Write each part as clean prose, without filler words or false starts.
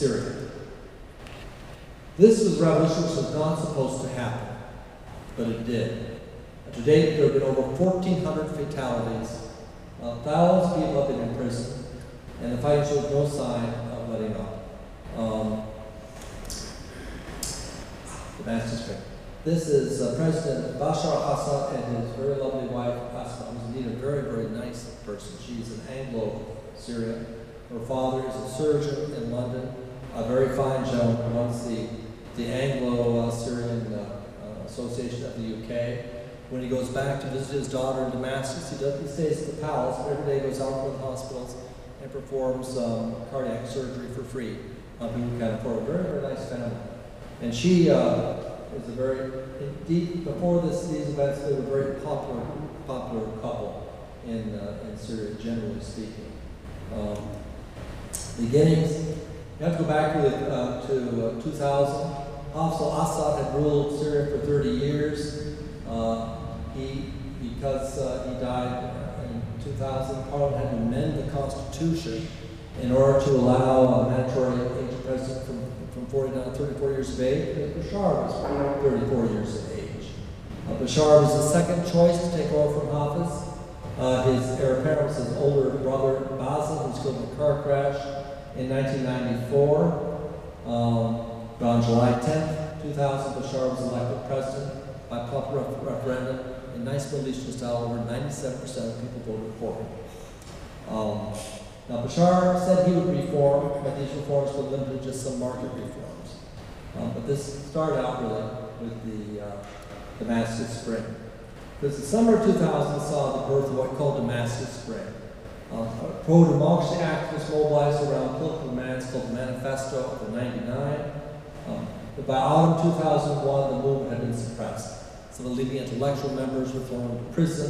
Syria. This was a revolution which was not supposed to happen, but it did. To date, there have been over 1,400 fatalities. Thousands of people have been imprisoned, and the fighting shows no sign of letting up. Damascus. This is President Bashar al-Assad and his very lovely wife, Asma, who's indeed a very, very nice person. She's an Anglo-Syrian. Her father is a surgeon in London, a very fine gentleman, runs the Anglo-Syrian Association of the UK. When he goes back to visit his daughter in Damascus, he stays at the palace, but every day goes out to the hospitals and performs cardiac surgery for free on people who can afford. A very, very nice family. And she was a very, indeed, before these events, they were a very popular couple in Syria, generally speaking. Beginnings, you have to go back to 2000. Hafez al-Assad had ruled Syria for 30 years. Because he died in 2000, Parliament had to amend the Constitution in order to allow a mandatory age of president from 40 down to 34 years of age, because Bashar was 34 years of age. Bashar was the second choice to take over from Hafez. His heir apparent was his older brother, Basil, who was killed in a car crash in 1994. But on July 10th, 2000, Bashar was elected president by popular referendum. In nice Middle Eastern style, over 97% of people voted for him. Now, Bashar said he would reform, but these reforms were limited to just some market reforms. But this started out really with the Damascus Spring. Because the summer of 2000 saw the birth of what we call Damascus Spring. Pro-democracy activists mobilized around political demands called the Manifesto of the 99. But by autumn 2001, the movement had been suppressed. Some of the leading intellectual members were thrown into prison.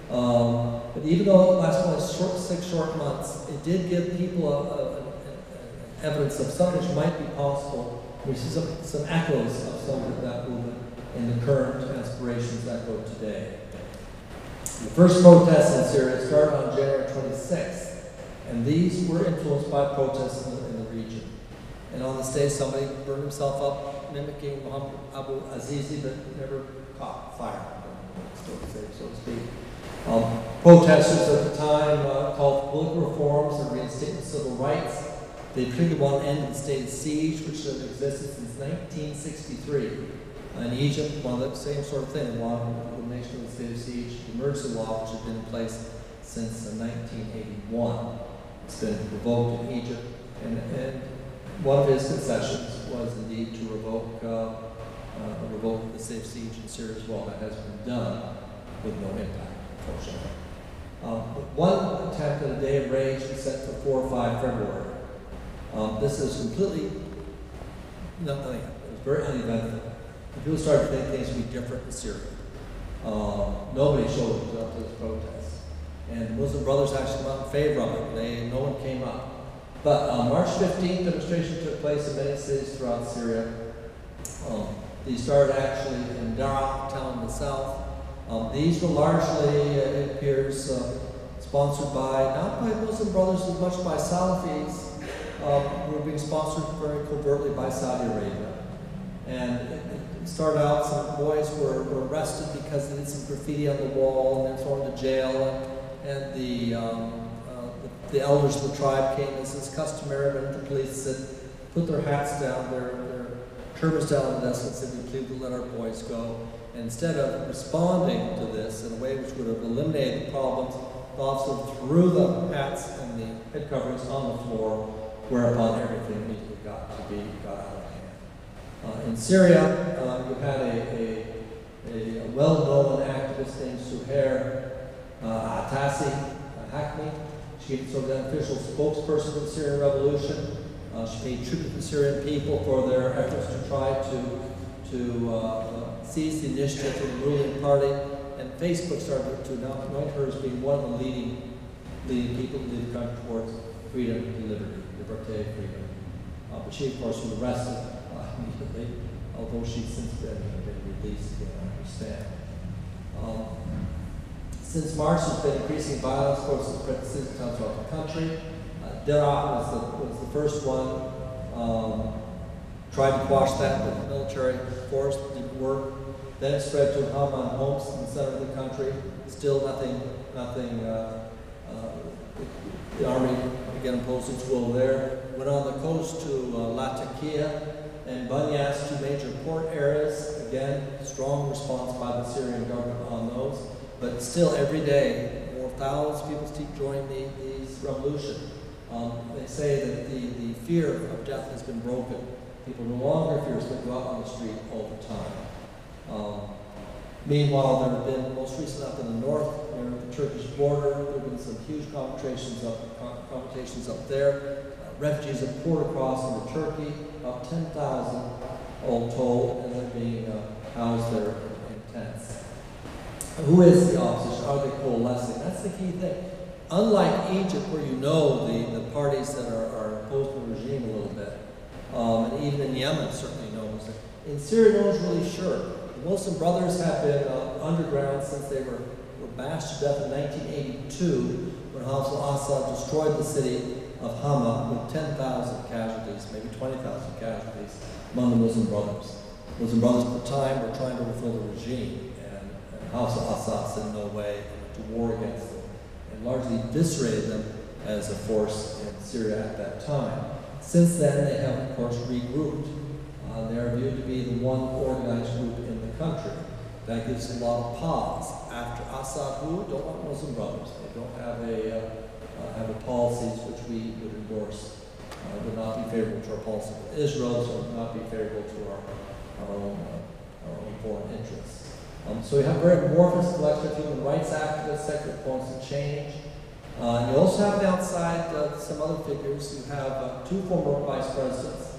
But even though it lasted only 6 short months, it did give people evidence of something which might be possible. We see some echoes of some of that movement in the current aspirations echoed today. The first protests in Syria started on January 26th, and these were influenced by protests in the region. And on this day, somebody burned himself up, mimicking Muhammad Abu Azizi, but never caught fire, so to speak. Protesters at the time called for political reforms and reinstatement of civil rights. They pleaded one end of the state of siege, which has existed since 1963. In Egypt, one of the same sort of thing, one elimination of the state of siege, the emergency law, which had been in place since 1981. It's been revoked in Egypt, and one of his concessions was indeed to revoke the state of siege in Syria as well. That has been done with no impact, unfortunately. One attempt at a day of rage was set for 4 or 5 February. This is completely nothing. It was very uneventful. People started to think things would be different in Syria. Nobody showed up to this protest. And the Muslim Brothers actually came out in favor of it. No one came up. But on March 15th, demonstrations took place in many cities throughout Syria. These started actually in Daraa, a town in the south. These were largely, it appears, sponsored by, not by Muslim Brothers as much by Salafis, who were being sponsored very covertly by Saudi Arabia. And it started out, some boys were arrested because they did some graffiti on the wall and then thrown into jail. And the elders of the tribe came, as is customary, when the police said, put their hats down, their turbans down on the desk, and said, we plead to let our boys go. And instead of responding to this in a way which would have eliminated the problems, the officer threw the hats and the head coverings on the floor, whereupon everything immediately got out of hand. In Syria, you had a well-known activist named Suhair Hakmi. She was sort of an official spokesperson for the Syrian Revolution. She paid tribute to the Syrian people for their efforts to try to seize the initiative from the ruling party. And Facebook started to anoint her as being one of the leading people to lead the country towards freedom and liberty, liberté, freedom. But she, of course, was arrested immediately, although she's since been released again, I understand. Since March, there's been increasing violence, of course, in cities and towns throughout the country. Daraa was the first one. Tried to quash that with military force, didn't work. Then it spread to Hama and Homs in the center of the country. Still nothing. The army again imposed its will there. Went on the coast to Latakia and Banyas, two major port areas. Again, strong response by the Syrian government on those. But still, every day, more thousands of people keep joining these revolution. They say that the fear of death has been broken. People no longer fear to go out on the street all the time. Meanwhile, there have been, most recently up in the north, near the Turkish border, there have been some huge confrontations up there. Refugees have poured across into Turkey, about 10,000 all told, and they're being housed there in tents. Who is the opposition? Are they coalescing? That's the key thing. Unlike Egypt, where you know the parties that are opposed to the regime a little bit, and even in Yemen certainly knows it. In Syria, no one's really sure. The Muslim Brothers have been underground since they were bashed to death in 1982, when Hafez al-Assad destroyed the city of Hama with 10,000 casualties, maybe 20,000 casualties among the Muslim Brothers. Muslim Brothers at the time were trying to overthrow the regime, and Hafez al-Assad said no way, to war against them, and largely eviscerated them as a force in Syria at that time. Since then, they have, of course, regrouped. They are viewed to be the one organized group in the country. That gives a lot of pause. After Assad, who don't want Muslim Brothers. They don't have a policies which we would endorse. Would not be favorable to our policy with Israel, so would not be favorable to our own foreign interests. So we have a very amorphous collection of human rights activists, secular opponents of change. You also have outside some other figures. You have two former vice presidents.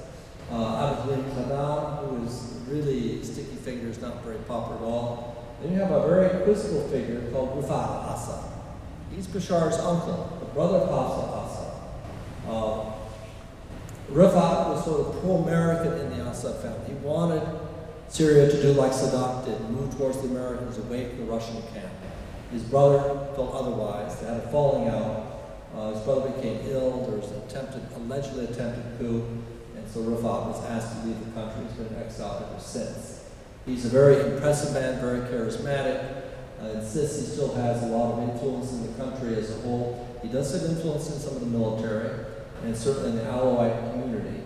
Abdul Khadam, who is really sticky fingers, not very popular at all. Then you have a very quizzical figure called Rifat al-Assad. He's Bashar's uncle, the brother of Hafez al-Assad. Rifat was sort of pro-American in the Assad family. He wanted Syria to do like Saddam did, move towards the Americans away from the Russian camp. His brother felt otherwise. They had a falling out. His brother became ill. There was an allegedly attempted coup. So Rifat was asked to leave the country. He's been exiled ever since. He's a very impressive man, very charismatic. Insists he still has a lot of influence in the country as a whole. He does have influence in some of the military, and certainly in the Alawite community.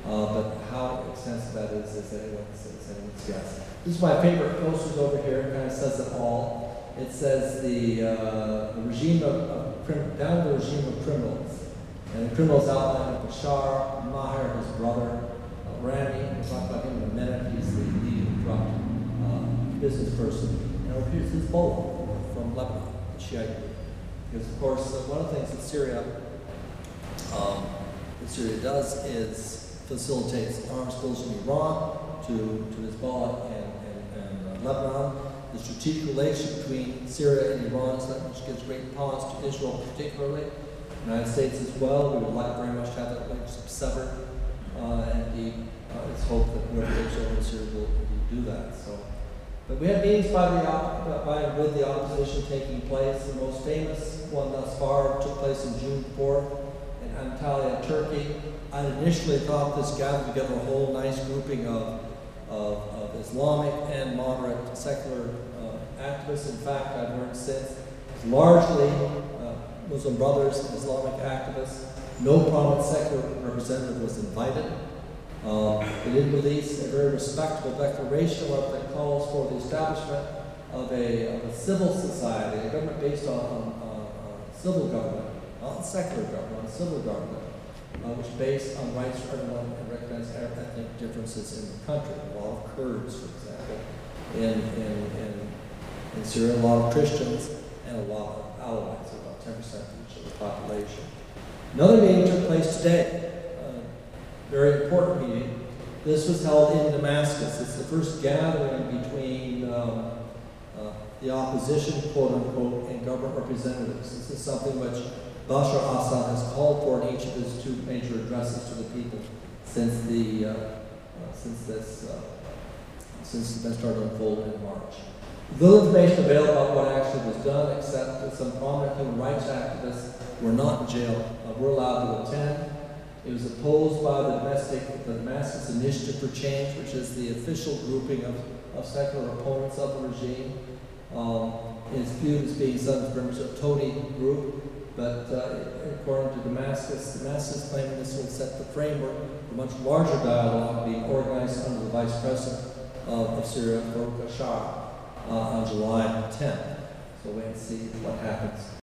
But how extensive that is anyone's guess. This is my favorite posters over here. It kind of says it all. It says the regime down to the regime of criminals. And the criminals outlined are Bashar, Maher, his brother, Rami. We'll talk about him in a minute. He's the leading corrupt business person. And over here's Hezbollah from Lebanon, the Shiite group. Because, of course, one of the things that Syria does is facilitates arms flows from Iran to Hezbollah and Lebanon. The strategic relation between Syria and Iran is that which gives great pause to Israel particularly. The United States as well. We would like very much to have that relationship severed, and it's hoped that whoever takes over in Syria will do that. So, but we had meetings with the opposition taking place. The most famous one thus far took place on June 4th in Antalya, Turkey. I initially thought this gathered together a whole nice grouping of Islamic and moderate secular activists. In fact, I've learned since it's largely Muslim Brothers and Islamic activists. No prominent secular representative was invited. They did release a very respectable declaration, what that calls for the establishment of a civil society, a government based on civil government, not secular government, civil government, which is based on rights for everyone and recognize ethnic differences in the country. A lot of Kurds, for example, in Syria, a lot of Christians, and a lot of Alawites, about 10% of each of the population. Another meeting took place today, very important meeting. This was held in Damascus. It's the first gathering between the opposition, quote unquote, and government representatives. This is something which Bashar al-Assad has called for in each of his two major addresses to the people since this event started unfolding in March. Little information available about what actually was done, except that some prominent human rights activists were not in jail, were allowed to attend. It was opposed by the Damascus Initiative for Change, which is the official grouping of secular opponents of the regime. It's viewed as being some members of Todi group, but according to Damascus claiming this will set the framework for much larger dialogue being organized under the Vice President of Syria, Bashar, on July 10th. So wait and see what happens.